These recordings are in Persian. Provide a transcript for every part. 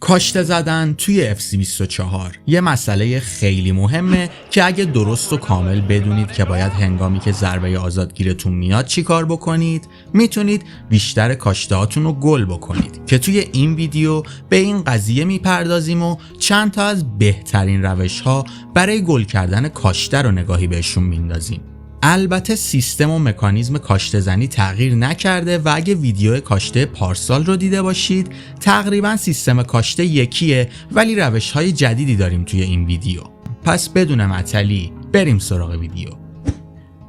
کاشته زدن توی FC24 یه مسئله خیلی مهمه که اگه درست و کامل بدونید که باید هنگامی که ضربه آزادگیرتون میاد چی کار بکنید، میتونید بیشتر کاشته هاتون رو گل بکنید که توی این ویدیو به این قضیه میپردازیم و چند تا از بهترین روش ها برای گل کردن کاشته رو نگاهی بهشون میندازیم. البته سیستم و مکانیزم کاشته زنی تغییر نکرده و اگه ویدیو کاشته پارسال رو دیده باشید تقریبا سیستم کاشته یکیه، ولی روش‌های جدیدی داریم توی این ویدیو. پس بدون معطلی بریم سراغ ویدیو.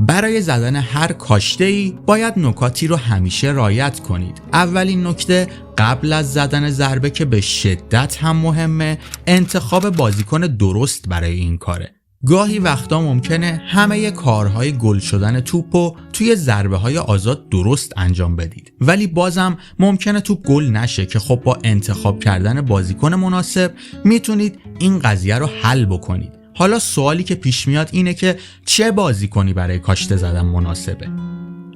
برای زدن هر کاشته‌ای باید نکاتی رو همیشه رعایت کنید. اولین نکته قبل از زدن ضربه که به شدت هم مهمه، انتخاب بازیکن درست برای این کاره. گاهی وقتا ممکنه همه کارهای گل شدن توپو توی ضربه‌های آزاد درست انجام بدید، ولی بازم ممکنه توپ گل نشه که خب با انتخاب کردن بازیکن مناسب میتونید این قضیه رو حل بکنید. حالا سوالی که پیش میاد اینه که چه بازیکنی برای کاشته زدن مناسبه؟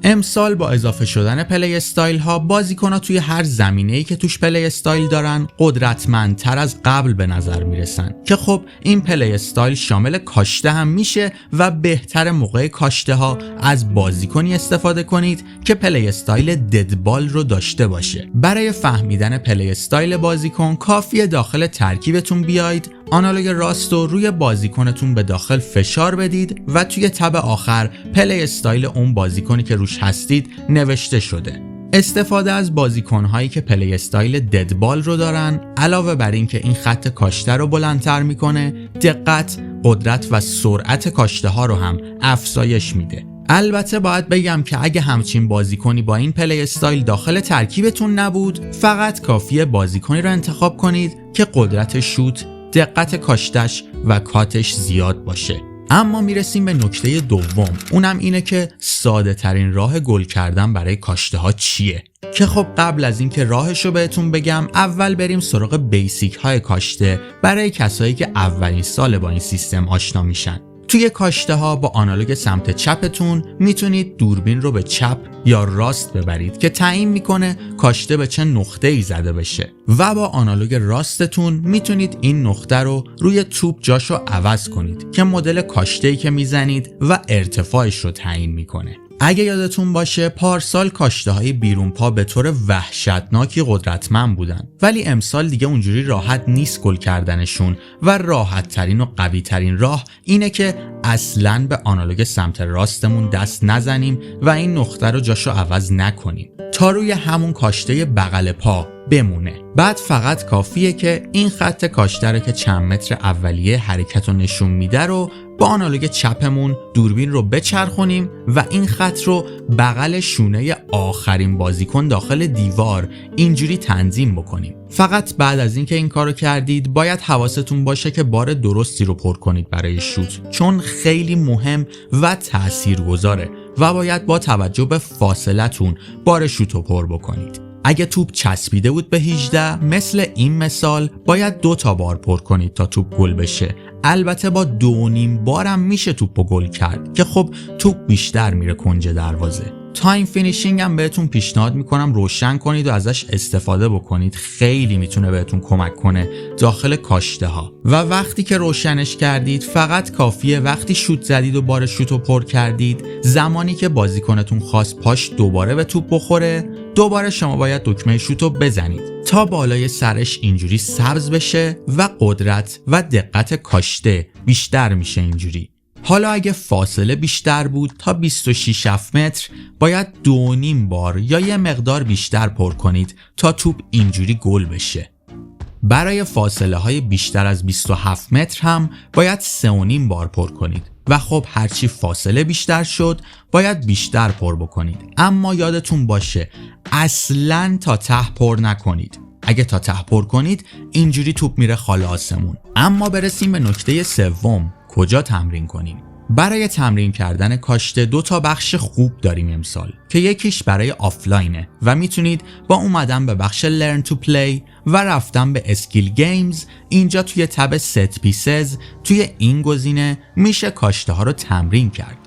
امسال با اضافه شدن پلی استایل ها بازیکن‌ها توی هر زمینه‌ای که توش پلی استایل دارن قدرتمندتر از قبل به نظر میرسن که خب این پلی استایل شامل کاشته هم میشه و بهتر موقع کاشته ها از بازیکنی استفاده کنید که پلی استایل ددبال رو داشته باشه. برای فهمیدن پلی استایل بازیکن کافیه داخل ترکیبتون بیاید، آنالوگ راست رو روی بازیکنتون به داخل فشار بدید و توی تب آخر پلی استایل اون بازیکنی که روش هستید نوشته شده. استفاده از بازیکن‌هایی که پلی استایل ددبال رو دارن علاوه بر این که این خط کاشته رو بلندتر میکنه، دقت، قدرت و سرعت کاشته ها رو هم افزایش میده. البته باید بگم که اگه همچین بازیکنی با این پلی استایل داخل ترکیبتون نبود، فقط کافیه بازیکنی رو انتخاب کنید که قدرت شوت، دقت کاشتش و کاتش زیاد باشه. اما میرسیم به نکته دوم، اونم اینه که ساده ترین راه گل کردن برای کاشته ها چیه؟ که خب قبل از اینکه راهش رو بهتون بگم اول بریم سراغ بیسیک های کاشته برای کسایی که اولین سال با این سیستم آشنا میشن. توی کاشته ها با آنالوگ سمت چپتون میتونید دوربین رو به چپ یا راست ببرید که تعیین میکنه کاشته به چه نقطه‌ای زده بشه و با آنالوگ راستتون میتونید این نقطه رو روی توپ جاشو عوض کنید که مدل کاشته‌ای که میزنید و ارتفاعش رو تعیین میکنه. اگه یادتون باشه پارسال کاشته های بیرون پا به طور وحشتناکی قدرتمند بودن، ولی امسال دیگه اونجوری راحت نیست گل کردنشون و راحت ترین و قوی ترین راه اینه که اصلاً به آنالوگ سمت راستمون دست نزنیم و این نقطه رو جاشو عوض نکنیم تا روی همون کاشته بغل پا بمونه. بعد فقط کافیه که این خط کاشته رو که چند متر اولیه حرکت رو نشون میده رو با آنالوگ چپمون دوربین رو بچرخونیم و این خط رو بغل شونه آخرین بازیکن داخل دیوار اینجوری تنظیم بکنیم. فقط بعد از اینکه این کارو کردید باید حواستون باشه که بار درستی رو پر کنید برای شوت، چون خیلی مهم و تاثیرگذاره و باید با توجه به فاصلتون بار شوت رو پر بکنید. اگه توپ چسبیده بود به 18 مثل این مثال باید 2 تا بار پر کنید تا توپ گل بشه. البته با 2.5 بارم میشه توپو گل کرد که خب توپ بیشتر میره کنج دروازه. تایم فینیشینگ هم بهتون پیشنهاد میکنم روشن کنید و ازش استفاده بکنید، خیلی میتونه بهتون کمک کنه داخل کاشته ها. و وقتی که روشنش کردید فقط کافیه وقتی شوت زدید و بار شوت رو پر کردید، زمانی که بازیکنتون خواست پاش دوباره به توپ بخوره، دوباره شما باید دکمه شوت رو بزنید تا بالای سرش اینجوری سبز بشه و قدرت و دقت کاشته بیشتر میشه اینجوری. حالا اگه فاصله بیشتر بود تا 26 متر باید 2.5 بار یا یه مقدار بیشتر پر کنید تا توپ اینجوری گل بشه. برای فاصله های بیشتر از 27 متر هم باید 3.5 بار پر کنید و خب هرچی فاصله بیشتر شد باید بیشتر پر بکنید. اما یادتون باشه اصلاً تا ته پر نکنید. اگه تا ته پر کنید اینجوری توپ میره خال آسمون. اما برسیم به نکته سوم، کجا تمرین کنیم؟ برای تمرین کردن کاشته 2 تا بخش خوب داریم امسال که یکیش برای آفلاینه و میتونید با اومدن به بخش Learn to Play و رفتن به اسکیل گیمز اینجا توی تب Set Pieces توی این گزینه میشه کاشته ها رو تمرین کرد.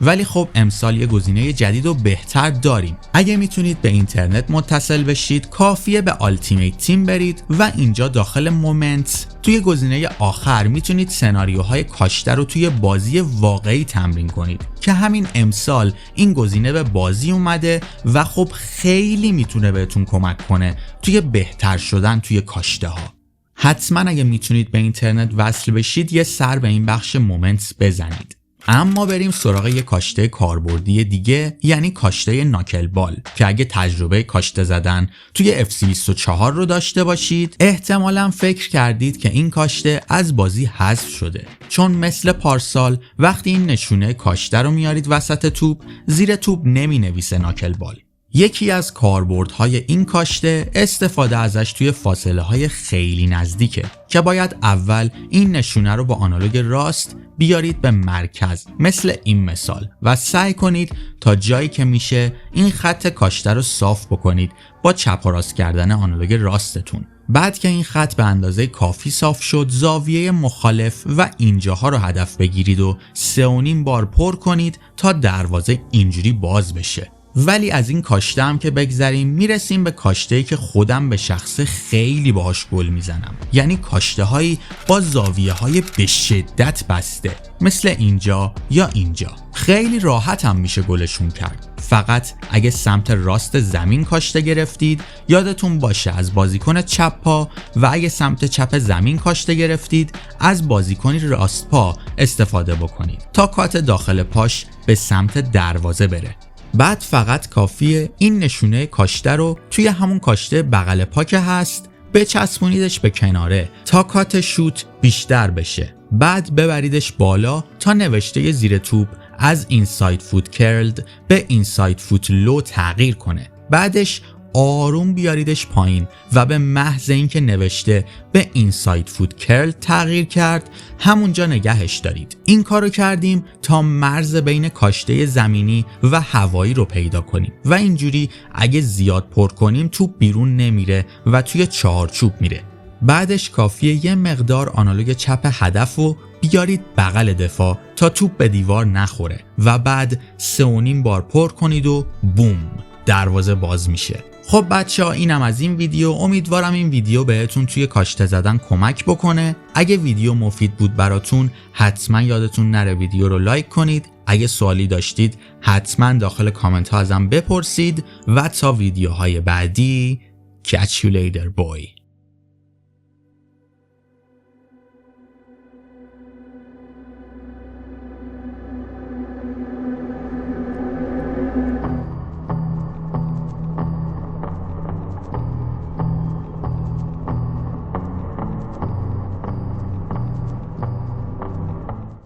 ولی خب امسال یه گزینه جدید و بهتر داریم. اگه میتونید به اینترنت متصل بشید کافیه به آلتیمیت تیم برید و اینجا داخل مومنتس توی گزینه آخر میتونید سناریوهای کاشته رو توی بازی واقعی تمرین کنید که همین امسال این گزینه به بازی اومده و خب خیلی میتونه بهتون کمک کنه توی بهتر شدن توی کاشته ها. حتما اگه میتونید به اینترنت وصل بشید یه سر به این بخش مومنتس بزنید. اما بریم سراغ یه کاشته کاربردی دیگه، یعنی کاشته ناکل بال که اگه تجربه کاشته زدن توی FC24 رو داشته باشید احتمالاً فکر کردید که این کاشته از بازی حذف شده، چون مثل پارسال وقتی این نشونه کاشته رو میارید وسط توپ زیر توپ نمی نویسه ناکل بال. یکی از کاربردهای این کاشته استفاده ازش توی فاصله های خیلی نزدیکه که باید اول این نشونه رو با آنالوگ راست بیارید به مرکز مثل این مثال و سعی کنید تا جایی که میشه این خط کاشته رو صاف بکنید با چپ و راست کردن آنالوگ راستتون. بعد که این خط به اندازه کافی صاف شد زاویه مخالف و اینجاها رو هدف بگیرید و 3.5 بار پر کنید تا دروازه اینجوری باز بشه. ولی از این کاشته هم که بگذریم میرسیم به کاشته‌ای که خودم به شخص خیلی باهاش گل میزنم، یعنی کاشته هایی با زاویه های به شدت بسته مثل اینجا یا اینجا. خیلی راحت هم میشه گلشون کرد، فقط اگه سمت راست زمین کاشته گرفتید یادتون باشه از بازیکن چپ پا و اگه سمت چپ زمین کاشته گرفتید از بازیکن راست پا استفاده بکنید تا کات داخل پاش به سمت دروازه بره. بعد فقط کافیه این نشونه کاشته رو توی همون کاشته بغل پا که هست بچسبونیدش به کناره تا کات شوت بیشتر بشه. بعد ببریدش بالا تا نوشته زیر توپ از اینساید فوت کرلد به اینساید فوت لو تغییر کنه. بعدش آروم بیاریدش پایین و به محض اینکه نوشته به اینساید فوت کرل تغییر کرد همونجا نگهش دارید. این کارو کردیم تا مرز بین کاشته زمینی و هوایی رو پیدا کنیم و اینجوری اگه زیاد پر کنیم توپ بیرون نمیره و توی چارچوب میره. بعدش کافیه یه مقدار آنالوگ چپ هدف رو بیارید بغل دفاع تا توپ به دیوار نخوره و بعد 3.5 بار پر کنید و بوم دروازه باز میشه. خب بچه ها اینم از این ویدیو. امیدوارم این ویدیو بهتون توی کاشته زدن کمک بکنه. اگه ویدیو مفید بود براتون حتما یادتون نره ویدیو رو لایک کنید. اگه سوالی داشتید حتما داخل کامنت ها ازم بپرسید و تا ویدیوهای بعدی catch you later boy.